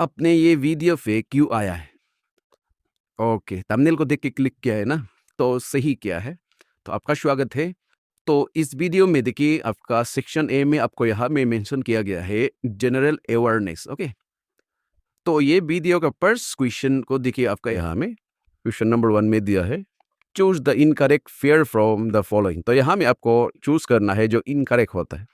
अपने ये वीडियो पे क्यों आया है? ओके, थंबनेल को देख के क्लिक किया है ना, तो सही किया है। तो आपका स्वागत है। तो इस वीडियो में देखिए आपका सेक्शन ए में आपको यहाँ में मेंशन किया गया है जनरल अवेयरनेस, ओके। तो ये वीडियो का फर्स्ट क्वेश्चन को देखिए आपका यहाँ में क्वेश्चन नंबर 1 में दिया है, choose the incorrect fair from the following. तो यहाँ में आपको चूज करना है जो इनकरेक्ट होता है।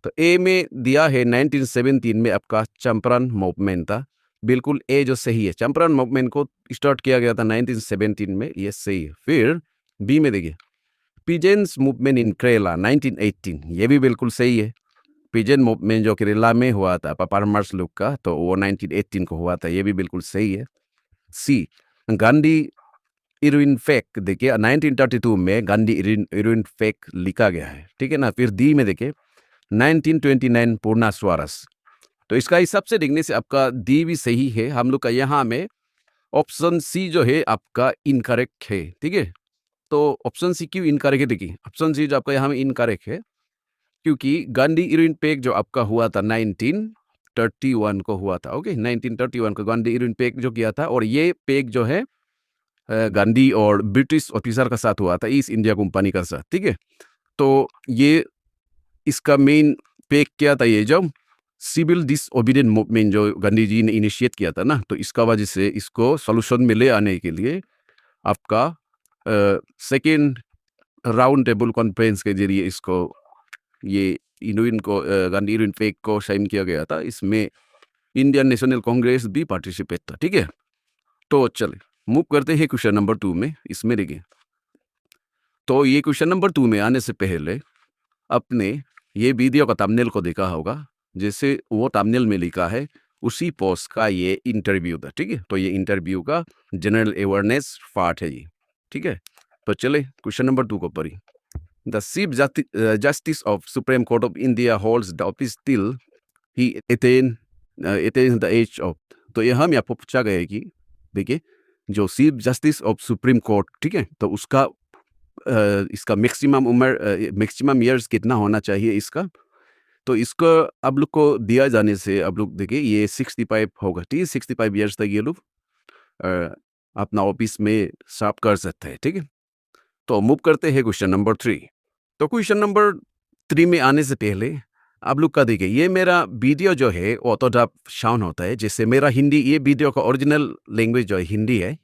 तो ए में दिया है 1917 में आपका चंपारण मूवमेंट था। बिल्कुल ए जो सही है, चंपारण मूवमेंट को स्टार्ट किया गया था 1917 में, ये सही है। फिर बी में देखिए पिजेंस मूवमेंट इन केरला 1918, ये भी बिल्कुल सही है। पिजन मूवमेंट जो केरला में हुआ था फार्मर्स लोग का, तो वो 1918 को हुआ था, ये भी बिल्कुल सही है। सी गांधी इरविन फेक, देखिए 1932 में गांधी इरविन फेक लिखा गया है, ठीक है ना। फिर डी में देखिए 1929 पूर्णा स्वराज। तो इसका हिसाब से देखने से आपका डी भी सही है। हम लोग का यहाँ में ऑप्शन सी जो है आपका इनकरेक्ट है, ठीक है। तो ऑप्शन सी क्यों इनकरेक्ट है, देखिए ऑप्शन सी जो आपका यहाँ में इनकरेक्ट है क्योंकि गांधी इरविन पेक जो आपका हुआ था 1931 को हुआ था, ओके। 1931 को गांधी इरविन पेक जो किया था, और ये पेक जो है गांधी और ब्रिटिश ऑफिसर का साथ हुआ था, ईस्ट इंडिया कंपनी का साथ, ठीक है। तो ये इसका मेन पेक क्या था, ये जो सिविल डिसओबीडिएंट मूवमेंट जो गांधी जी ने इनिशिएट किया था ना, तो इसका वजह से इसको सॉल्यूशन में ले आने के लिए आपका सेकेंड राउंड टेबल कॉन्फ्रेंस के जरिए इसको ये इनुइन को गांधी इरविन पेक को साइन किया गया था। इसमें इंडियन नेशनल कांग्रेस भी पार्टिसिपेट था, ठीक है। तो चले मूव करते हैं क्वेश्चन नंबर 2 में। इसमें देखिए, तो ये क्वेश्चन नंबर 2 में आने से पहले अपने ये वीडियो का थंबनेल को देखा होगा, जैसे वो थंबनेल में लिखा है उसी पोस्ट का ये इंटरव्यू था, ठीक है। तो ये इंटरव्यू का जनरल अवेयरनेस पार्ट है ये, ठीक है। तो चले क्वेश्चन नंबर 2 को पढ़ी। The chief justice of supreme court of India holds the office till he attains the age of. तो यहाँ में आपको पूछा गया है कि देखिए जो chief justice of supreme court, ठीक है, तो उसका इसका मैक्सिमम उम्र मैक्सिमम ईयर्स कितना होना चाहिए इसका। तो इसको आप लोग को दिया जाने से आप लोग देखिए ये 65 होगा, ठीक है। 65 ईयर्स तक ये लोग अपना ऑफिस में सर्व कर सकते हैं, ठीक है। तो मूव करते हैं क्वेश्चन नंबर 3। तो क्वेश्चन नंबर 3 में आने से पहले आप लोग का देखिए ये मेरा वीडियो जो है ऑटोडब साउंड होता है, जैसे मेरा हिंदी, ये वीडियो का ओरिजिनल लैंग्वेज जो है हिंदी है,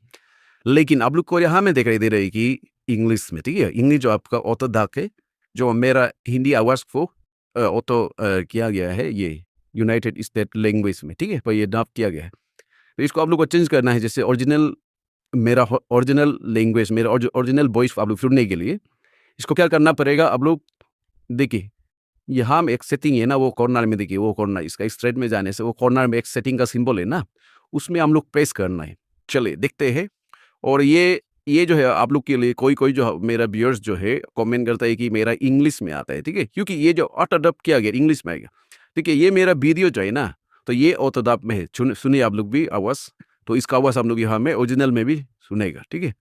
लेकिन आप लोग को यहाँ में दिखाई दे रही कि इंग्लिश में, ठीक है। इंग्लिश जो आपका ऑटोडब है, जो मेरा हिंदी आवाज़ को ऑटो किया गया है ये यूनाइटेड स्टेट लैंग्वेज में, ठीक है। तो ये डब किया गया है, तो इसको आप लोग को चेंज करना है, जैसे ओरिजिनल मेरा ओरिजिनल लैंग्वेज, मेरा ओरिजिनल वॉइस आप लोग सुनने के लिए इसको क्या करना पड़ेगा। आप लोग देखिए यहाँ में एक सेटिंग है ना, वो कॉर्नर में देखिए, वो कॉर्नर इसका स्ट्रेट में जाने से वो कॉर्नर में एक सेटिंग का सिंबल है ना, उसमें हम लोग प्रेस करना है। चलिए देखते हैं। और ये जो है आप लोग के लिए कोई जो मेरा व्यूअर्स जो है कमेंट करता है कि मेरा इंग्लिश में आता है, ठीक है, क्योंकि ये जो ऑटोडब किया गया इंग्लिश में आएगा, ठीक है। ये मेरा वीडियो जो है ना, तो ये ऑटोडब में है, सुनिए आप लोग भी आवाज़। तो इसका आवाज़ हम लोग यहाँ में ओरिजिनल में भी सुनेगा, ठीक है।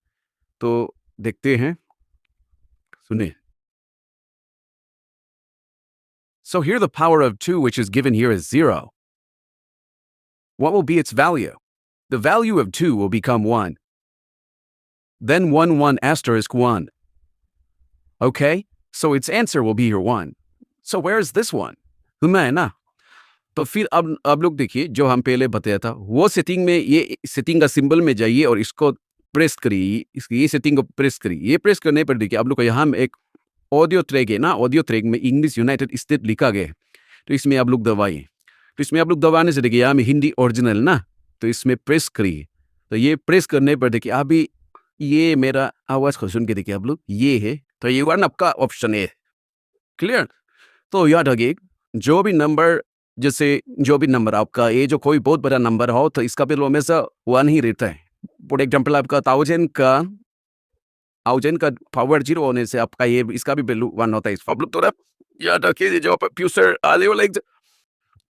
तो देखते हैं, सुनिए। So here the power of 2 which is given here is 0. What will be its value? The value of 2 will become 1. Then 1 1 asterisk 1. Okay, so its answer will be your 1. So where is this one? सुनना है ना। तो फिर अब लोग देखिए जो हम पहले बताया था वो सेटिंग में, ये सेटिंग का सिंबल में जाइए और इसको प्रेस करिए, ये सेटिंग को प्रेस करिए। ये प्रेस करने पर देखिए आप लोग को यहाँ में एक ऑडियो ट्रैक है ना, ऑडियो ट्रैक में इंग्लिश यूनाइटेड स्टेट लिखा गया है, तो इसमें आप लोग दबाइए। तो इसमें आप लोग दबाने से देखिए यहाँ में हिंदी ओरिजिनल ना, तो इसमें प्रेस करिए। तो ये प्रेस करने पर देखिए अभी ये मेरा आवाज़ को सुन के देखिए आप लोग, ये है, तो ये वन आपका ऑप्शन है। क्लियर। तो याद रखिए जो भी नंबर, जैसे जो भी नंबर आपका, ये जो कोई बहुत बड़ा नंबर हो तो इसका वैल्यू हमेशा 1 ही रहता है। फॉर एग्जाम्पल आपका 1000 का पावर 0 होने से आपका ये इसका भी वैल्यू 1 होता है। आप लोग थोड़ा याद रखिए जो फ्यूचर आने वाला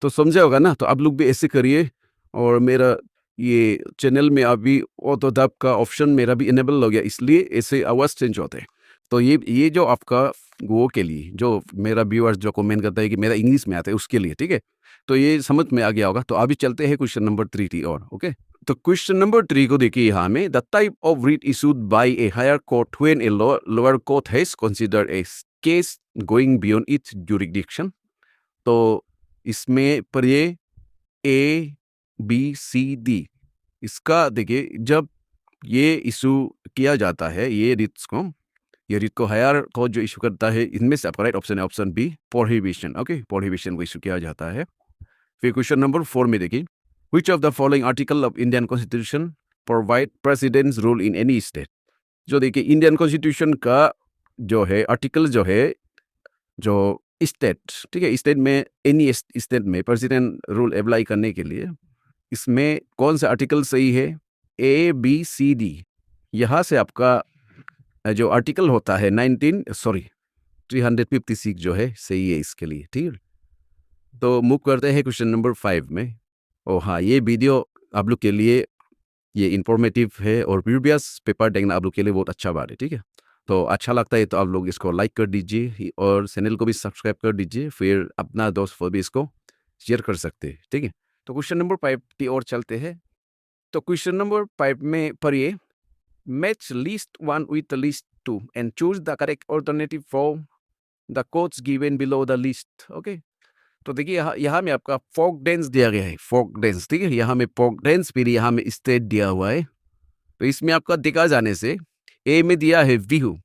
तो समझे होगा ना। तो आप लोग भी ऐसे करिए। और मेरा ये चैनल में अभी ऑटोडब का ऑप्शन मेरा भी इनेबल हो गया, इसलिए ऐसे आवाज़ चेंज होते हैं। तो ये जो आपका वो के लिए, जो मेरा व्यूअर्स जो कमेंट करता है कि मेरा इंग्लिश में आता है उसके लिए, ठीक है। तो ये समझ में आ गया होगा। तो अभी चलते हैं क्वेश्चन नंबर 3 की ओर। ओके, तो क्वेश्चन नंबर 3 को देखिए यहाँ में, the type of writ issued by a higher court when a lower court has considered a case going beyond its jurisdiction. तो इसमें पर ये ए बी सी डी, इसका देखिए जब ये इशू किया जाता है ये रिट को हायर कोर्ट जो इशू करता है, इनमें से आपका राइट ऑप्शन है option B, prohibition. Okay, prohibition को इशू किया जाता है। फिर क्वेश्चन नंबर 4 में देखिए, which of the following article of Indian constitution provide president's rule in any state. जो देखिए इंडियन कॉन्स्टिट्यूशन का जो है आर्टिकल जो है, जो स्टेट, ठीक है, स्टेट में एनी स्टेट में प्रेसिडेंट रूल अप्लाई करने के लिए इसमें कौन सा आर्टिकल सही है, ए बी सी डी। यहाँ से आपका जो आर्टिकल होता है 356 जो है सही है इसके लिए, ठीक है। तो मूव करते हैं क्वेश्चन नंबर 5 में। ओ हाँ, ये वीडियो आप लोग के लिए ये इंफॉर्मेटिव है और प्रीवियस पेपर देखना आप लोग के लिए बहुत अच्छा बात है, ठीक है। तो अच्छा लगता है तो आप लोग इसको लाइक कर दीजिए और चैनल को भी सब्सक्राइब कर दीजिए, फिर अपना दोस्त को भी इसको शेयर कर सकते हैं, ठीक है। तो क्वेश्चन नंबर 5 की ओर चलते हैं। तो क्वेश्चन नंबर 5 में पढ़िए, match list 1 with list 2 and choose the correct alternative from the codes given below the list. Okay, तो देखिए यहाँ में आपका फोक डांस दिया गया है, फोक डांस, ठीक है। यहाँ में फोक डांस, फिर यहाँ में स्टेट दिया हुआ है। तो इसमें आपका देखा जाने से ए में दिया है बिहू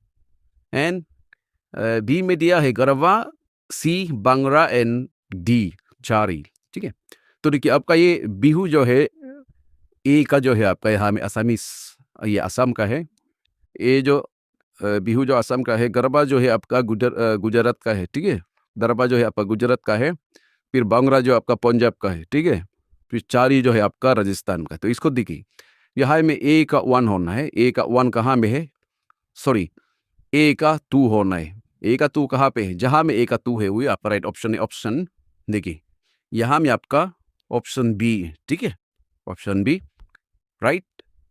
एंड बी में दिया है गरबा, सी बांग्रा एंड डी चारी, ठीक है। तो देखिए आपका ये बिहू जो है ए का जो है आपका यहाँ में असमीस, ये असम का है। ये जो बिहू जो असम का है, गरबा जो है आपका गुजरात का है, ठीक है। गरबा जो है आपका गुजरात का है। फिर बांग्रा जो आपका पंजाब का है, ठीक है। फिर चारी जो है आपका राजस्थान का। तो इसको देखिए यहाँ में ए का 1 होना है। ए का 1 कहाँ में है, सॉरी ए का 2 होना है। ए का 2 कहाँ पे है, जहाँ में ए का 2 है वही आपका राइट ऑप्शन है। ऑप्शन देखिए यहाँ में आपका ऑप्शन बी है, ठीक है, ऑप्शन बी राइट।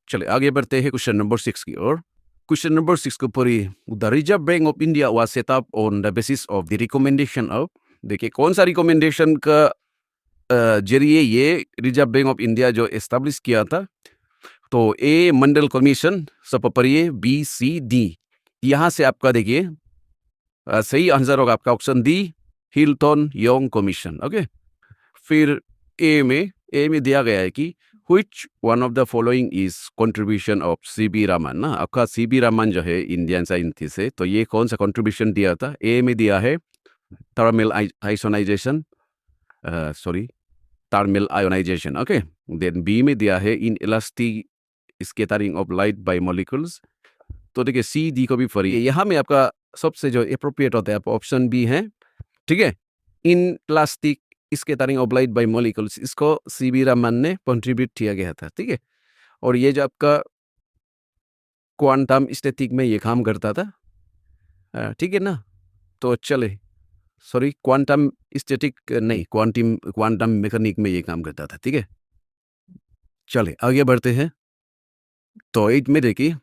चले आगे बढ़ते हैं क्वेश्चन नंबर 6 की ओर। क्वेश्चन नंबर 6 को पढ़िए, the reserve bank of India was set up on the basis of the recommendation of. देखिए कौन सा रिकमेंडेशन का जरिए ये रिजर्व बैंक ऑफ इंडिया जो एस्टेब्लिश किया था। तो ए मंडल कमीशन, सब पढ़िए, बी सी डी। यहाँ से आपका देखिए सही आंसर होगा आपका option D, Hilton young commission. Okay, फिर ए में दिया गया है कि which one of the following is contribution of C.B. Raman ना। आपका C.B. रामन जो है इंडियन साइंटिस्ट है, तो ये कौन सा कंट्रीब्यूशन दिया था। ए में दिया है thermal ionisation, thermal ionisation. Okay, then B में दिया है inelastic scattering of light by molecules. तो देखिए सी डी को भी पढ़िए, यहाँ में आपका सबसे जो अप्रोप्रिएट होता है आपका ऑप्शन बी है, ठीक है। Inelastic scattering of light by molecules, इसको सी.बी. रामन ने कंट्रीब्यूट किया गया था, ठीक है। और ये जो आपका क्वांटम स्टैटिक में ये काम करता था, ठीक है ना। तो चले, सॉरी क्वांटम स्टैटिक नहीं, क्वांटम मैकेनिक में ये काम करता था, ठीक है। चले आगे बढ़ते हैं। तो 8 में देखिए,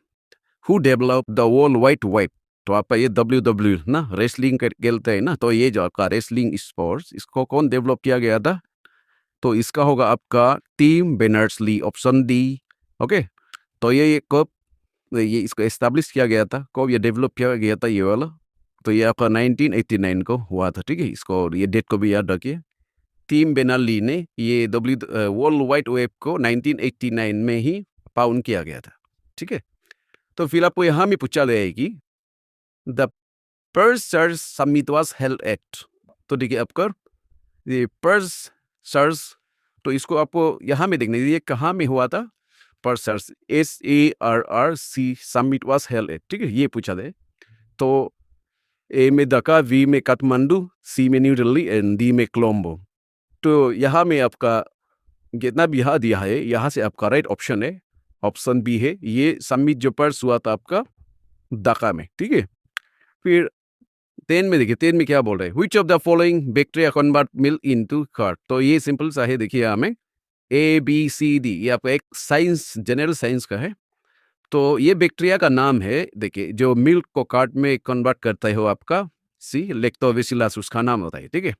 who develop the world wide web. तो आपका ये WWE ना, रेसलिंग खेलते हैं ना, तो ये जो आपका रेसलिंग स्पोर्ट्स, इसको कौन डेवलप किया गया था। तो इसका होगा आपका टिम बेनर्स-ली, ऑप्शन डी। ओके, तो ये कब ये इसको एस्टेब्लिश किया गया था, कब ये डेवलप किया गया था ये वाला। तो ये आपका 1989 को हुआ था, ठीक है। इसको ये डेट को भी याद रखिए। टिम बेनर्स-ली ने ये वर्ल्ड वाइड वेब को 1989 में ही फाउंड किया गया था, ठीक है। तो फिर आपको यहाँ में पूछा गया है कि the purse search summit was held at. तो देखिए आपका ये पर्स सर्च, तो इसको आपको यहाँ में देखना ये कहाँ में हुआ था। Purse search SARRC summit was held at, ठीक है, ये पूछा दे। तो ए में ढाका, बी में काठमांडू, सी में न्यू दिल्ली एंड डी में कोलंबो। तो यहाँ में आपका जितना भी यहाँ दिया है, यहाँ से आपका राइट ऑप्शन है, ऑप्शन बी है। ये समिट जो पर्स हुआ था आपका ढाका में, ठीक है। फिर 10 में देखिए, 10 में क्या बोल रहे हैं, which of the following bacteria convert milk into curd. तो ये सिंपल सा है, देखिए यहाँ में ABCD, ये आपका एक साइंस, जनरल साइंस का है। तो ये बैक्टीरिया का नाम है, देखिए जो मिल्क को कर्ड में कन्वर्ट करता है वो आपका सी लैक्टोबैसिलस, उसका नाम होता है, ठीक है।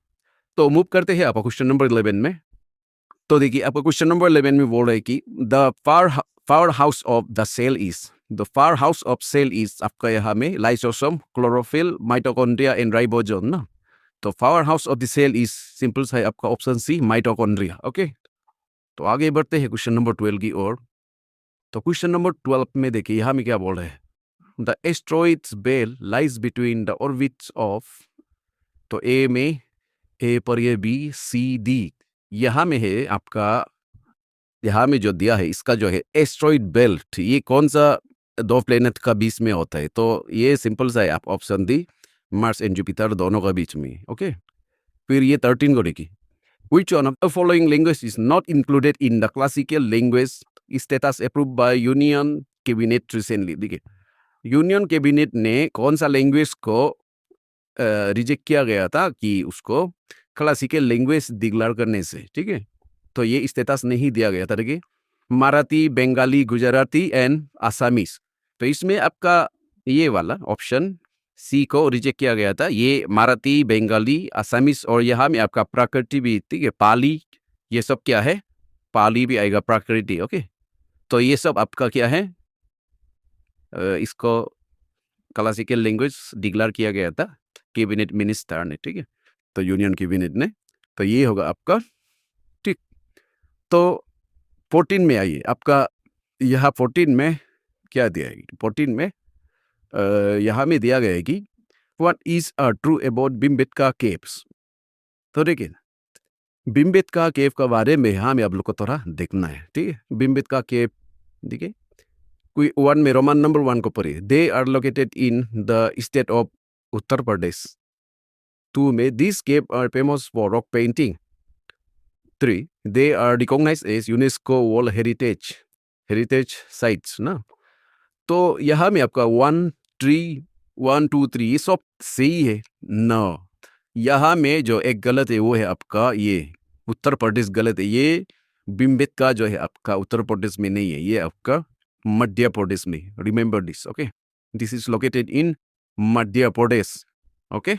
तो मूव करते हैं आपका क्वेश्चन नंबर 11 में। तो देखिए आपका क्वेश्चन नंबर 11 में बोल रहा है कि the power house of the cell is, the power house of cell is आपका यहाँ में lysosome, chlorophyll, mitochondria and ribosome ना। तो power house of the cell is simple सा है आपका ऑप्शन सी, माइटोकॉन्ड्रिया। ओके, तो आगे बढ़ते हैं क्वेश्चन नंबर 12 की ओर। तो क्वेश्चन नंबर 12 में देखिए यहाँ में क्या बोल रहे हैं, the asteroids belt lies between the orbits of, तो ए में, ए पर ये बी सी डी, यहाँ में है आपका, यहाँ में जो दिया है इसका जो है एस्ट्रॉइड बेल्ट, ये कौन सा दो प्लेनेट का बीच में होता है, तो ये सिंपल सा है, आप option the Mars and Jupiter दोनों का बीच में। ओके, फिर ये 13 को देखिए, which one of the following language is not included in the classical language status approved by union cabinet recently. देखिए यूनियन कैबिनेट ने कौन सा लैंग्वेज को रिजेक्ट किया गया था कि उसको क्लासिकल लैंग्वेज डिक्लेयर करने से, ठीक है, तो ये स्टेटस नहीं दिया गया था। देखिए मराठी, बंगाली, गुजराती एंड आसामीज, तो इसमें आपका ये वाला ऑप्शन सी को रिजेक्ट किया गया था, ये मराठी, बंगाली, आसामीज और यहाँ में आपका प्राकृति भी, ठीक है, पाली, ये सब क्या है, पाली भी आएगा, प्राकृति। ओके, तो ये सब आपका क्या है, इसको क्लासिकल लैंग्वेज डिक्लेयर किया गया था कैबिनेट मिनिस्टर ने, ठीक है, तो यूनियन कैबिनेट ने, तो ये होगा आपका ठीक। तो 14 में आइए, आपका यहाँ 14 में क्या दिया है, 14 में यहाँ में दिया गया है कि what is true about Bhimbetka caves. तो देखिए भीमबेटका केव के बारे में हमें आप लोग को थोड़ा देखना है, ठीक है। भीमबेटका केव देखिए, कोई 1 में रोमन नंबर 1 को पढ़िए, they are located in the state of Uttar Pradesh. 2 में this cave are famous for rock painting. 3 they are recognised as UNESCO world heritage sites ना। तो यहाँ में आपका 1, 2, 3 ये सब सही है ना। यहाँ में जो एक गलत है वो है आपका ये उत्तर प्रदेश गलत है, ये भीमबेटका जो है आपका उत्तर प्रदेश में नहीं है, ये आपका मध्य प्रदेश में, remember this. Okay, this is located in Madhya Pradesh. Okay,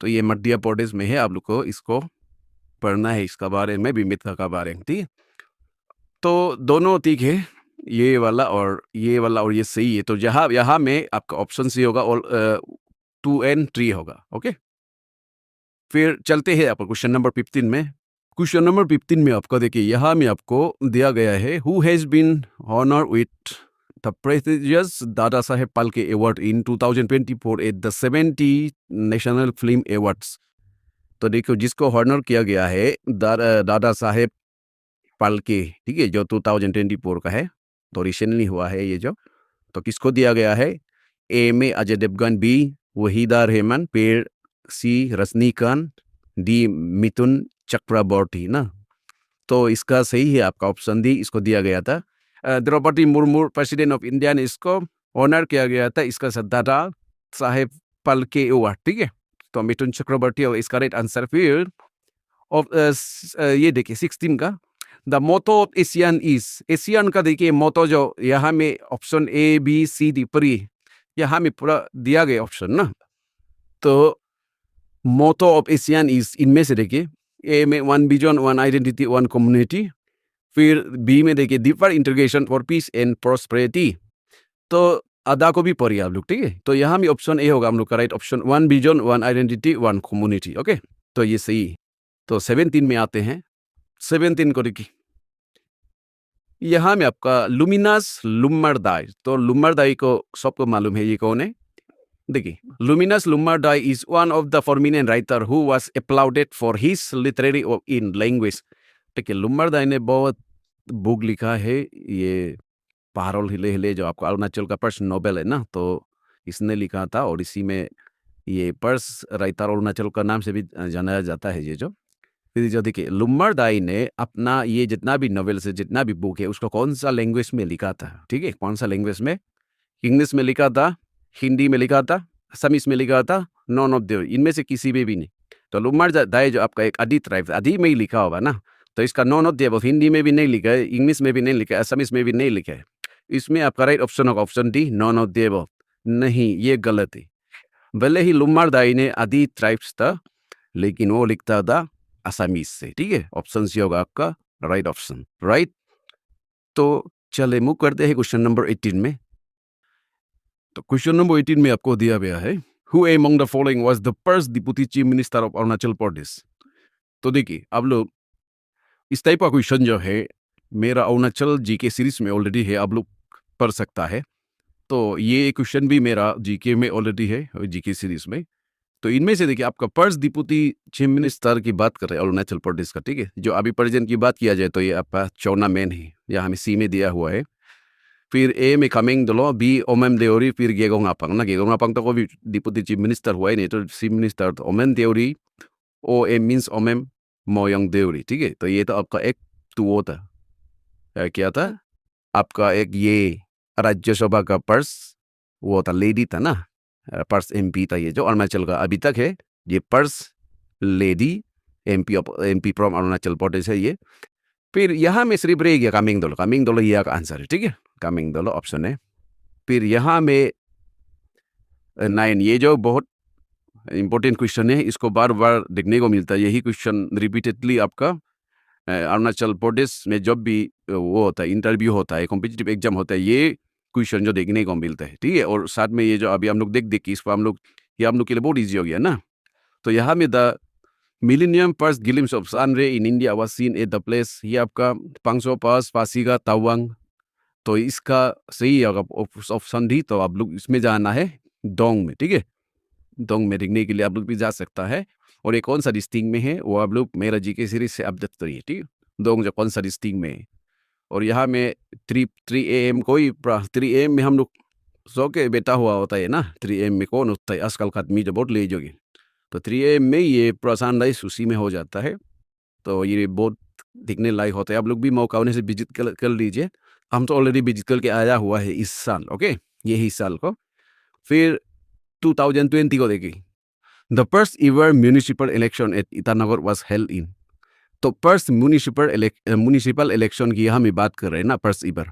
तो ये मध्य प्रदेश में है, आप लोग को इसको पढ़ना है, इसका बारे में, भीमबेटका का बारे में, ठीक है। तो दोनों ठीक है, ये वाला और ये वाला और ये सही है, तो यहाँ में आपका ऑप्शन सी होगा और 2 and 3 होगा। ओके, फिर चलते हैं आपको क्वेश्चन नंबर 15 में। क्वेश्चन नंबर 15 में आपका देखिए, यहाँ में आपको दिया गया है, who has been honour with the prestigious Dada Saheb Phalke award in 2024 at the 70 national film awards. तो देखो जिसको ऑनर किया गया है दादा साहेब फाल्के, ठीक है, जो 2024 का है, तो रिसेंटली हुआ है ये जो, तो किसको दिया गया है, ए में अजय देवगन, बी वहीदा रहमान, फिर सी रजनीकांत, डी मिथुन चक्रवर्ती ना। तो इसका सही है आपका ऑप्शन डी, इसको दिया गया था। Draupadi Murmu president of India ने इसको ऑनर किया गया था, इसका दादा साहेब फाल्के अवार्ड, ठीक है, तो मिथुन चक्रवर्ती और इसका राइट आंसर। फिर ये देखिए 16 का, the motto of ASEAN is, ASEAN का देखिए मोटो जो यहाँ में option A B C D पर यहाँ में पूरा दिया गया ऑप्शन ना। तो मोटो ऑफ एशियन इज, इनमें से देखिए ए में 1 विजन 1 आइडेंटिटी 1 कम्युनिटी, फिर बी में देखिए deeper integration for piece and prosperity, तो आधा को भी पढ़िए आप लोग, ठीक है। तो यहाँ में ऑप्शन ए होगा हम लोग का right option, 1 vision 1 identity 1 community. Okay, तो ये सही। तो 17 में आते हैं, 17 को देखिए, यहाँ में आपका लुमिनस लुम्मरदाई, तो लुम्मरदाई को सबको मालूम है ये कौन है। देखिए Luminous Lummardai is one of the prominent writer who was applauded for his literary in language. ठीक है, लुम्मरदाई ने बहुत बुक लिखा है, ये पारोल हिले हिले जो आपको अरुणाचल का फर्स्ट नोबेल है ना, तो इसने लिखा था, और इसी में ये पर्स राइटर अरुणाचल का नाम से भी जाना जाता है ये जो। फिर जो देखिए लुम्मरदाई ने अपना ये जितना भी नोवेल से जितना भी बुक है उसको कौन सा लैंग्वेज में लिखा था, ठीक है, कौन सा लैंग्वेज में, इंग्लिश में लिखा था, हिंदी में लिखा था, असमीज में लिखा था, नॉन ऑफ द, इनमें से किसी में भी नहीं। तो लुम्मरदाई जो आपका एक आदि ट्राइब, आदि में ही लिखा होगा ना, तो इसका नॉन ऑफ द हिंदी में भी नहीं लिखा है, इंग्लिश में भी नहीं लिखा है, असमीज में भी नहीं लिखा है। इसमें आपका राइट ऑप्शन होगा option D, none of the. नहीं, ये गलत है। भले ही लुम्मरदाई ने आदि ट्राइब्स था, लेकिन वो लिखता था आसामीज से, ठीक है। ऑप्शन सी होगा आपका राइट ऑप्शन, राइट। तो चले मूव करते हैं क्वेश्चन नंबर 18 में। तो क्वेश्चन नंबर 18 में आपको दिया गया है, who among the following was the first deputy chief minister of Arunachal Pradesh. तो देखिए आप लोग इस टाइप का क्वेश्चन जो है मेरा अरुणाचल जीके सीरीज में ऑलरेडी है, आप लोग पढ़ सकता है। तो ये क्वेश्चन भी मेरा जीके में ऑलरेडी है, जीके सीरीज में। तो इनमें से देखिए आपका फर्स्ट डिप्टी चीफ मिनिस्टर की बात कर रहे हैं अरुणाचल प्रदेश का, ठीक है। जो अभी प्रेजेंट की बात किया जाए तो ये आपका चौना मैन है, यहाँ हमें सी में दिया हुआ है। फिर ए में कमिंग दलो, बी ओमेम देओरी, फिर गेगोंग आपांग ना। गेगोंग आपांग तो कोई डिप्टी चीफ मिनिस्टर हुआ ही नहीं, तो चीफ मिनिस्टर तो ओमेम Deori, O M means ओमेम मोयंग Deori, ठीक है। तो ये तो आपका एक टू वो था, क्या था आपका एक ये राज्यसभा का पर्स वो था, लेडी था ना, पर्स एमपी था ये जो अरुणाचल का अभी तक है। ये first lady MP from Arunachal Pradesh है ये। फिर यहाँ में सिर्फ रह गया कामिंग दोलो ये का आंसर है, ठीक है। कामिंग दोलो ऑप्शन है। फिर यहाँ में 9, ये जो बहुत इंपॉर्टेंट क्वेश्चन है, इसको बार बार देखने को मिलता है। यही क्वेश्चन रिपीटेडली आपका अरुणाचल प्रदेश में जब भी वो होता है, इंटरव्यू होता है, कॉम्पिटिटिव एग्जाम होता है, ये क्वेश्चन जो देखने को मिलता है, ठीक है। और साथ में ये जो अभी हम लोग देख के इसको हम लोग के लिए बहुत ईजी हो गया ना। तो यहाँ में the millennium first glimpse of sun ray in India was seen at the place, ये आपका पांगसो पास, पासीघाट, तवांग। तो इसका सही ऑप्शन दी, तो आप लोग इसमें जाना है डोंग में, ठीक है। डोंग में देखने के लिए आप लोग भी जा सकता है। और ये कौन सा डिस्ट्रिक्ट में है वो आप लोग मेरा जीके सीरीज से अपडेट करिए, ठीक है। डोंग जो कौन सा डिस्ट्रिक्ट में है। और यहाँ में 3 AM कोई 3 AM में हम लोग सो के बैठा हुआ होता है ना। 3 AM में कौन होता है आजकल का आदमी जो बहुत ले जोगे। तो 3 AM में ये प्रसान राइस उसी में हो जाता है। तो ये बहुत दिखने लायक होता है, आप लोग भी मौका होने से विजिट कर लीजिए। हम तो ऑलरेडी विजिट करके आया हुआ है इस साल, ओके, यही साल को। फिर 2020 को देखिए, the first ever municipal election eight Itanagar was held in. तो फर्स्ट म्यूनिसिपल इलेक्शन की हम बात कर रहे हैं ना, फर्स्ट एवर।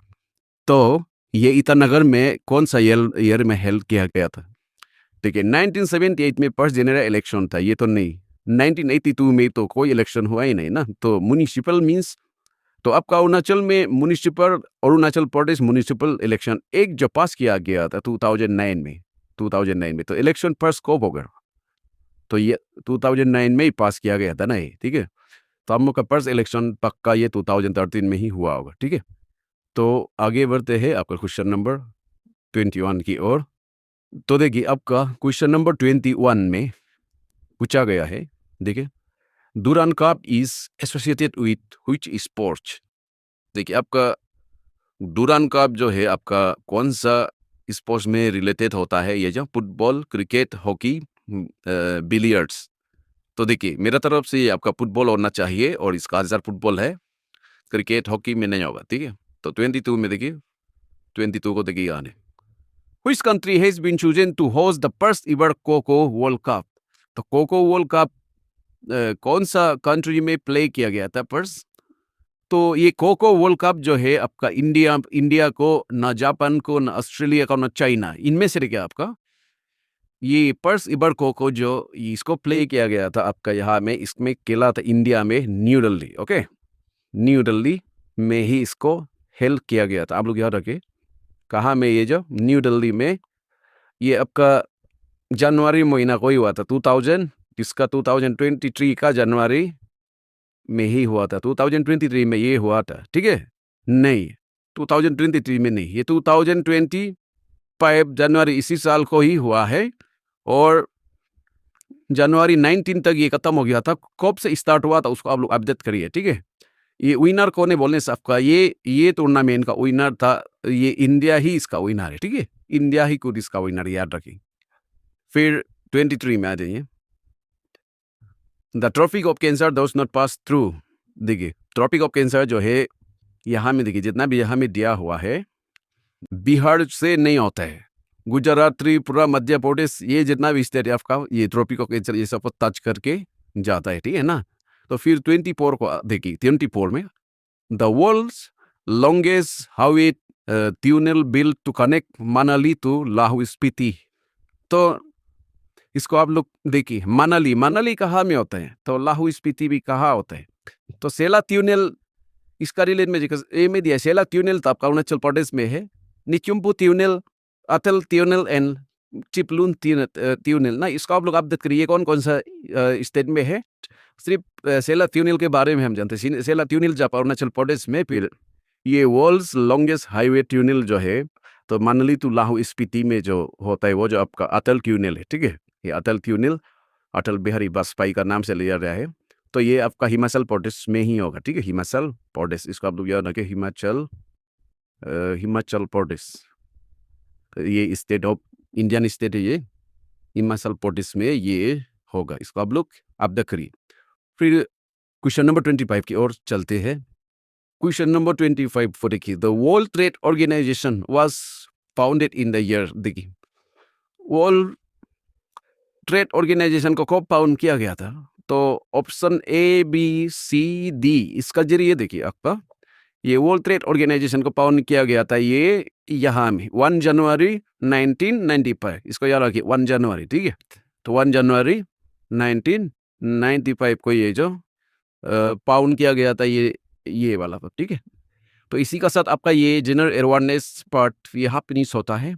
तो ये ईटानगर में कौन सा ईयर में हेल्ड किया गया था? देखिए 1978 में फर्स्ट जनरल इलेक्शन था, ये तो नहीं। 1982 में तो कोई इलेक्शन हुआ ही नहीं ना। तो म्यूनिसिपल मीन्स तो आपका अरुणाचल में municipal, Arunachal Pradesh municipal election एक जो पास किया गया था 2009 में। तो इलेक्शन फर्स्ट कब होगा? तो ये 2009 में ही पास किया गया था ना ये, ठीक है। तो हम लोग का फर्स्ट इलेक्शन पक्का ये 2013 में ही हुआ होगा, ठीक है। तो आगे बढ़ते हैं आपका क्वेश्चन नंबर 21 की ओर। तो देखिए आपका क्वेश्चन नंबर 21 में पूछा गया है, देखिए, Durand cup is associated with which sports. देखिए आपका डुरांड कप जो है आपका कौन सा स्पोर्ट्स में रिलेटेड होता है? ये जो फुटबॉल, क्रिकेट, हॉकी, बिलियर्ड्स। तो देखिए मेरा तरफ से ये आपका फुटबॉल होना चाहिए और इसका आंसर फुटबॉल है। क्रिकेट, हॉकी में नहीं होगा, ठीक है। तो 22 में देखिए, 22 को देखिए आने, Which country has been chosen to host the first ever Coco World Cup? तो कोको वर्ल्ड कप कौन सा कंट्री में प्ले किया गया था फर्स्ट? तो ये कोको वर्ल्ड कप जो है आपका इंडिया को, ना जापान को, ना ऑस्ट्रेलिया को, ना चाइना, इनमें से क्या आपका ये फर्स्ट एवर कोको जो इसको प्ले किया गया था आपका यहाँ में, इसमें खेला था इंडिया में new Delhi, okay, new Delhi में ही इसको हेल्ड किया गया था। आप लोग याद रखें कहाँ में, ये जो न्यू दिल्ली में। ये आपका जनवरी महीना को ही हुआ था 2023 का जनवरी में ही हुआ था। 2023 में ये हुआ था, ठीक है। नहीं, 2023 में नहीं, ये 2025 जनवरी इसी साल को ही हुआ है। और जनवरी 19 तक ये खत्म हो गया था। कब से स्टार्ट हुआ था उसको आप लोग अपडेट करिए, ठीक है। ये विनर कौन है बोलने से आपका ये टूर्नामेंट का विनर था, ये इंडिया ही इसका विनर है, ठीक है। इंडिया ही खुद इसका विनर, याद रखिए। फिर 23 में आ जाइए, the tropic of cancer does not pass through. देखिए ट्रॉपिक ऑफ कैंसर जो है यहाँ में, देखिए जितना भी यहाँ में दिया हुआ है बिहार से नहीं होता है। गुजरात, त्रिपुरा, मध्य प्रदेश, ये जितना भी स्टेट है आपका, ये ट्रॉपिक ऑफ कैंसर ये सब टच करके जाता है, ठीक है ना। तो फिर 24 को देखिए, 24 में the world's longest highway tunnel built to connect Manali to Lahaul Spiti. तो इसको आप लोग देखिए, मनाली, मनाली कहाँ में होता है? तो लाहौल स्पीति भी कहाँ होता है? तो सेला ट्यूनेल इसका रिलेट में ए में दिया है, सेला ट्यूनेल तो आपका अरुणाचल प्रदेश में है, निचुम्पू ट्यूनेल, अटल ट्यूनेल एंड चिपलून ट्यूनेल ना, इसको आप लोग अपडेट करिए कौन-कौन सा स्टेट में है। सिर्फ सेला ट्यूनेल के बारे में हम जानते हैं। सेला ट्यूनेल जब अरुणाचल प्रदेश में, फिर ये वर्ल्ड्स लॉन्गेस्ट हाईवे ट्यूनेल जो है, तो मनाली टू लाहौल स्पीति में जो होता है वो जो आपका अटल ट्यूनेल है, ठीक है? ये अटल ट्यूनेल अटल बिहारी वाजपेयी का नाम से लिया गया है। तो ये आपका हिमाचल प्रदेश में ही होगा, ठीक है? हिमाचल प्रदेश, इसको आप लोग याद रखें, हिमाचल प्रदेश। ये स्टेट ऑफ इंडियन स्टेट है ये, हिमाचल प्रदेश में ये होगा, इसको आप लोग अपडेट करिए। फिर क्वेश्चन नंबर 25 की ओर चलते हैं। क्वेश्चन नंबर 25 को देखिए, the world trade organisation was founded in the year, देखिए वर्ल्ड ट्रेड ऑर्गेनाइजेशन को कब फाउंड किया गया था? तो option A B C D, इसका जरिए देखिए आपका, ये वर्ल्ड ट्रेड ऑर्गेनाइजेशन को फाउंड किया गया था ये यहाँ में 1 जनवरी 1995, इसको याद रखिए 1 जनवरी, ठीक है? तो 1 जनवरी 1995 को ये जो फाउंड किया गया था ये वाला, ठीक है? तो इसी का साथ आपका ये जनरल अवेयरनेस पार्ट यहाँ फिनिश होता है।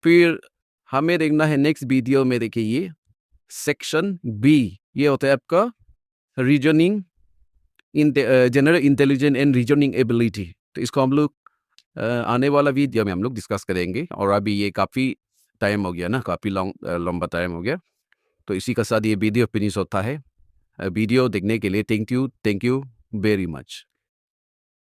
फिर हमें देखना है नेक्स्ट वीडियो में, देखिए ये सेक्शन बी, ये होता है आपका reasoning, general intelligence and reasoning ability. तो इसको हम लोग आने वाला वीडियो में हम लोग डिस्कस करेंगे। और अभी ये काफ़ी टाइम हो गया ना, काफ़ी लंबा टाइम हो गया, तो इसी के साथ ये वीडियो फिनिश होता है। वीडियो देखने के लिए थैंक यू वेरी मच।